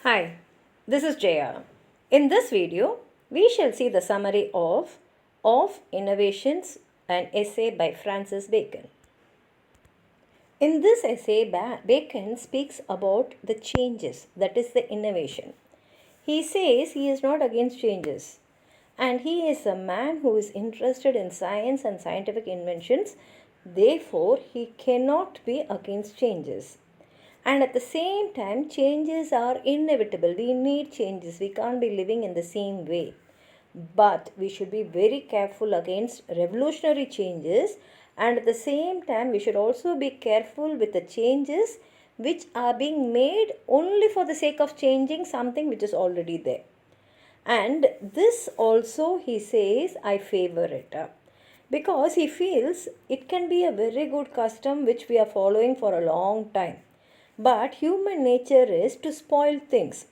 Hi, this is Jaya. In this video, we shall see the summary of Innovations, an essay by Francis Bacon. In this essay, Bacon speaks about the changes, that is the innovation. He says he is not against changes, and he is a man who is interested in science and scientific inventions. Therefore, he cannot be against changes. And at the same time, changes are inevitable. We need changes. We can't be living in the same way. But we should be very careful against revolutionary changes. And at the same time, we should also be careful with the changes which are being made only for the sake of changing something which is already there. And this also, he says, I favor it. Because he feels it can be a very good custom which we are following for a long time. But human nature is to spoil things.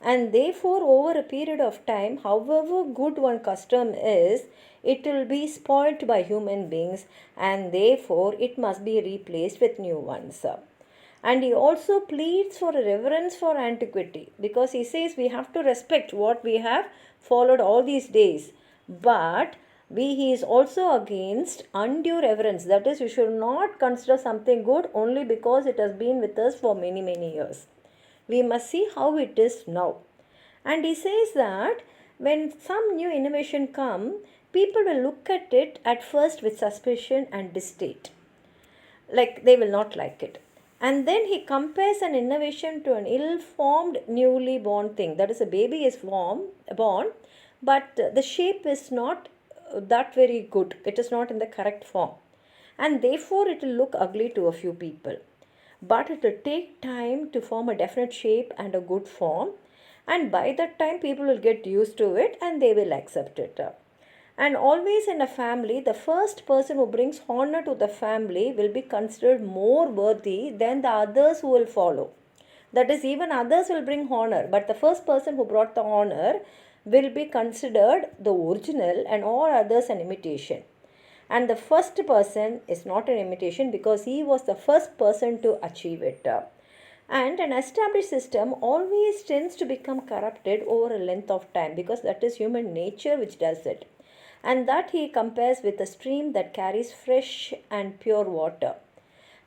And therefore, over a period of time, however good one custom is, it will be spoilt by human beings, and therefore it must be replaced with new ones. And he also pleads for a reverence for antiquity, because he says we have to respect what we have followed all these days. But he is also against undue reverence. That is, you should not consider something good only because it has been with us for many, many years. We must see how it is now. And he says that when some new innovation come, people will look at it at first with suspicion and distaste. Like they will not like it. And then he compares an innovation to an ill-formed, newly born thing. That is, a baby is born, but the shape is not that very good. It is not in the correct form. And therefore, it will look ugly to a few people. But it will take time to form a definite shape and a good form. And by that time, people will get used to it and they will accept it. And always in a family, the first person who brings honor to the family will be considered more worthy than the others who will follow. That is, even others will bring honor, but the first person who brought the honor will be considered the original and all others an imitation. And the first person is not an imitation because he was the first person to achieve it. And an established system always tends to become corrupted over a length of time because that is human nature which does it. And that he compares with a stream that carries fresh and pure water.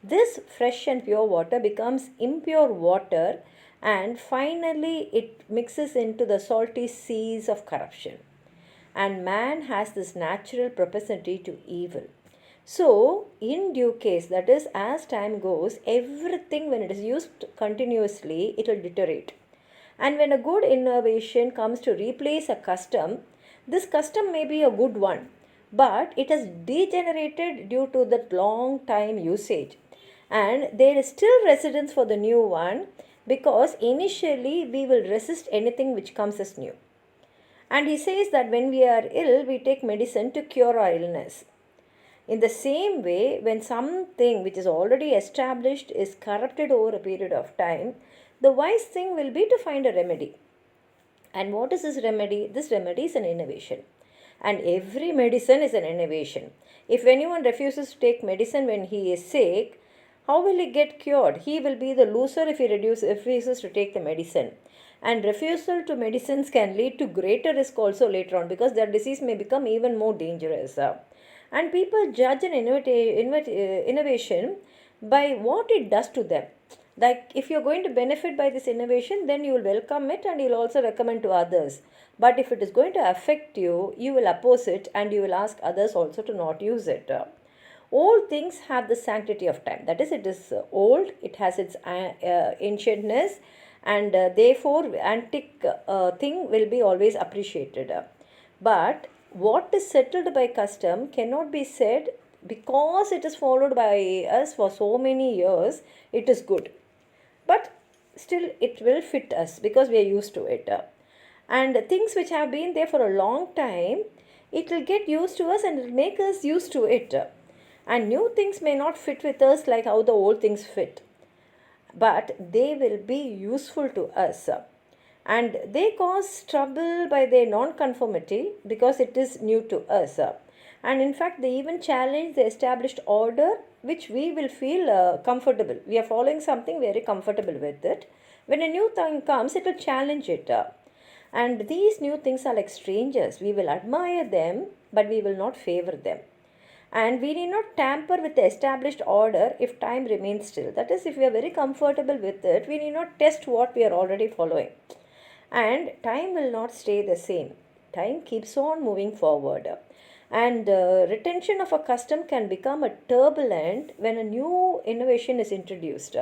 This fresh and pure water becomes impure water, and finally it mixes into the salty seas of corruption. And man has this natural propensity to evil. So, in due case, that is, as time goes, everything when it is used continuously, it will deteriorate. And when a good innovation comes to replace a custom, this custom may be a good one, but it has degenerated due to that long time usage. And there is still resistance for the new one because initially we will resist anything which comes as new. And he says that when we are ill, we take medicine to cure our illness. In the same way, when something which is already established is corrupted over a period of time, the wise thing will be to find a remedy. And what is this remedy? This remedy is an innovation. And every medicine is an innovation. If anyone refuses to take medicine when he is sick, how will he get cured? He will be the loser if he refuses to take the medicine. And refusal to medicines can lead to greater risk also later on because their disease may become even more dangerous. And people judge an innovation by what it does to them. Like if you're going to benefit by this innovation, then you will welcome it and you'll also recommend to others. But if it is going to affect you, you will oppose it and you will ask others also to not use it. Old things have the sanctity of time. That is, it is old, it has its ancientness, and therefore antique thing will be always appreciated. But what is settled by custom cannot be said because it is followed by us for so many years, it is good. But still it will fit us because we are used to it. And things which have been there for a long time, it will get used to us and it will make us used to it. And new things may not fit with us like how the old things fit, but they will be useful to us. And they cause trouble by their non-conformity because it is new to us. And in fact, they even challenge the established order which we will feel comfortable. We are following something very comfortable with it. When a new thing comes, it will challenge it. And these new things are like strangers. We will admire them, but we will not favor them. And we need not tamper with the established order if time remains still. That is, if we are very comfortable with it, we need not test what we are already following. And time will not stay the same. Time keeps on moving forward. And retention of a custom can become a turbulent when a new innovation is introduced.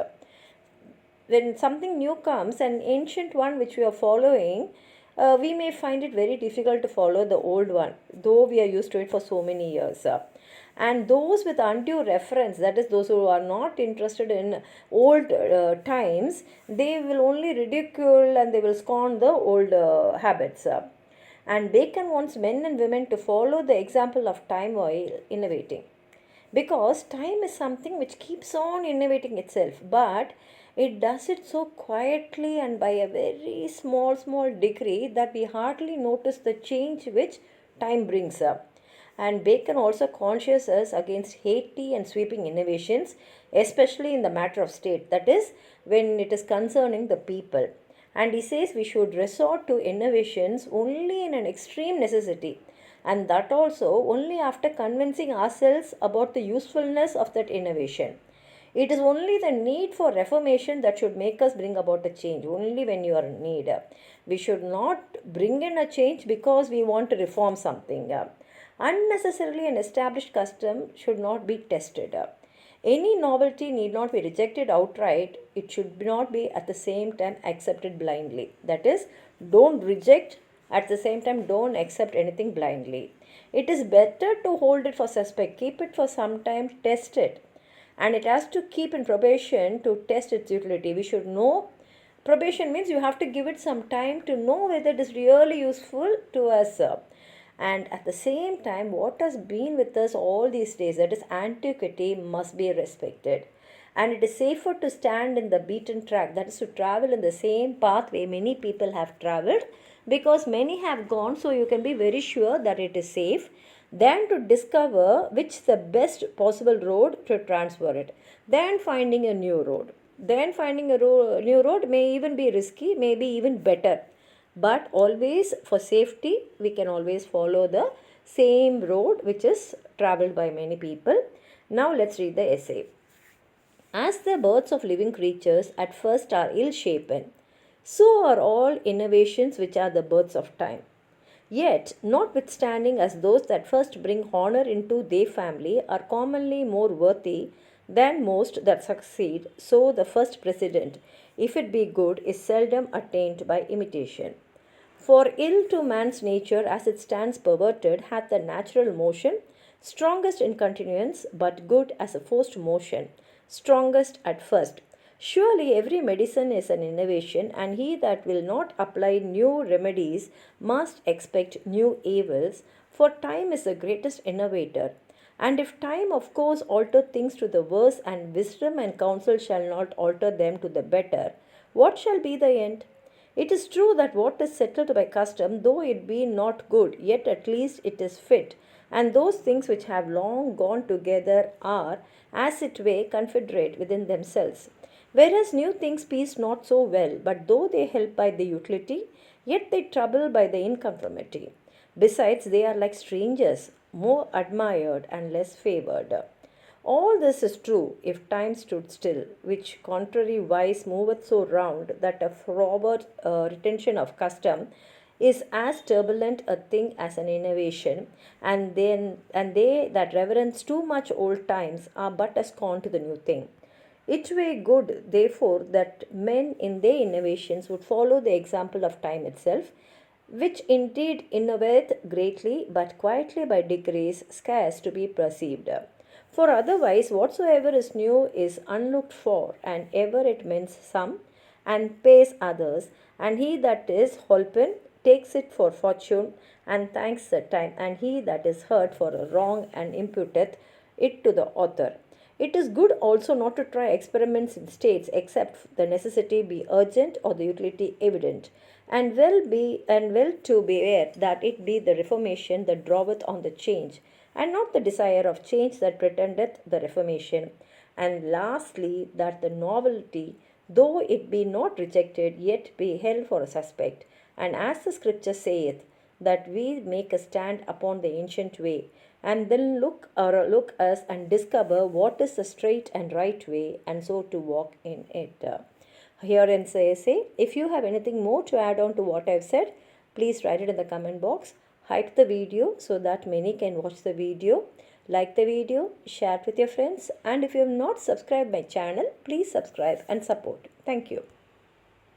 When something new comes, an ancient one which we are following, we may find it very difficult to follow the old one, though we are used to it for so many years. And those with undue reference, that is, those who are not interested in old times, they will only ridicule and they will scorn the old habits. And Bacon wants men and women to follow the example of time while innovating, because time is something which keeps on innovating itself, but it does it so quietly and by a very small degree that we hardly notice the change which time brings up. And Bacon also cautions us against hasty and sweeping innovations, especially in the matter of state, that is, when it is concerning the people. And he says we should resort to innovations only in an extreme necessity, and that also only after convincing ourselves about the usefulness of that innovation. It is only the need for reformation that should make us bring about a change, only when you are in need. We should not bring in a change because we want to reform something. Unnecessarily an established custom should not be tested. Any novelty need not be rejected outright. It should not be at the same time accepted blindly. That is, don't reject, at the same time don't accept anything blindly. It is better to hold it for suspect, keep it for some time, test it. And it has to keep in probation to test its utility. We should know, probation means you have to give it some time to know whether it is really useful to us. And at the same time, what has been with us all these days, that is antiquity, must be respected. And it is safer to stand in the beaten track, that is to travel in the same pathway many people have traveled, because many have gone, so you can be very sure that it is safe, than to discover which the best possible road to transfer it, then finding a new road. Then finding a new road may even be risky, may be even better. But always for safety, we can always follow the same road which is traveled by many people. Now let's read the essay. As the births of living creatures at first are ill-shapen, so are all innovations which are the births of time. Yet, notwithstanding as those that first bring honor into their family are commonly more worthy than most that succeed, so the first precedent, if it be good, is seldom attained by imitation. For ill to man's nature as it stands perverted hath the natural motion, strongest in continuance, but good as a forced motion, strongest at first. Surely every medicine is an innovation, and he that will not apply new remedies must expect new evils, for time is the greatest innovator. And if time of course alter things to the worse, and wisdom and counsel shall not alter them to the better, what shall be the end? It is true that what is settled by custom, though it be not good, yet at least it is fit, and those things which have long gone together are, as it were, confederate within themselves. Whereas new things piece not so well, but though they help by the utility, yet they trouble by the inconformity. Besides, they are like strangers, more admired and less favoured. All this is true if time stood still, which contrary wise moveth so round that a forward retention of custom is as turbulent a thing as an innovation, and they that reverence too much old times are but a scorn to the new thing. It were good, therefore, that men in their innovations would follow the example of time itself, which indeed innovate greatly, but quietly by degrees, scarce to be perceived. For otherwise, whatsoever is new is unlooked for, and ever it mends some, and pays others, and he that is holpen takes it for fortune, and thanks the time, and he that is hurt for a wrong, and imputeth it to the author. It is good also not to try experiments in states except the necessity be urgent or the utility evident, and well to beware that it be the reformation that draweth on the change, and not the desire of change that pretendeth the reformation. And lastly, that the novelty though it be not rejected, yet be held for a suspect. And as the scripture saith, that we make a stand upon the ancient way, and then look us and discover what is the straight and right way, and so to walk in it. Here ends the essay. If you have anything more to add on to what I've said, please write it in the comment box. Hype the video so that many can watch the video. Like the video, share it with your friends, and if you have not subscribed my channel, please subscribe and support. Thank you.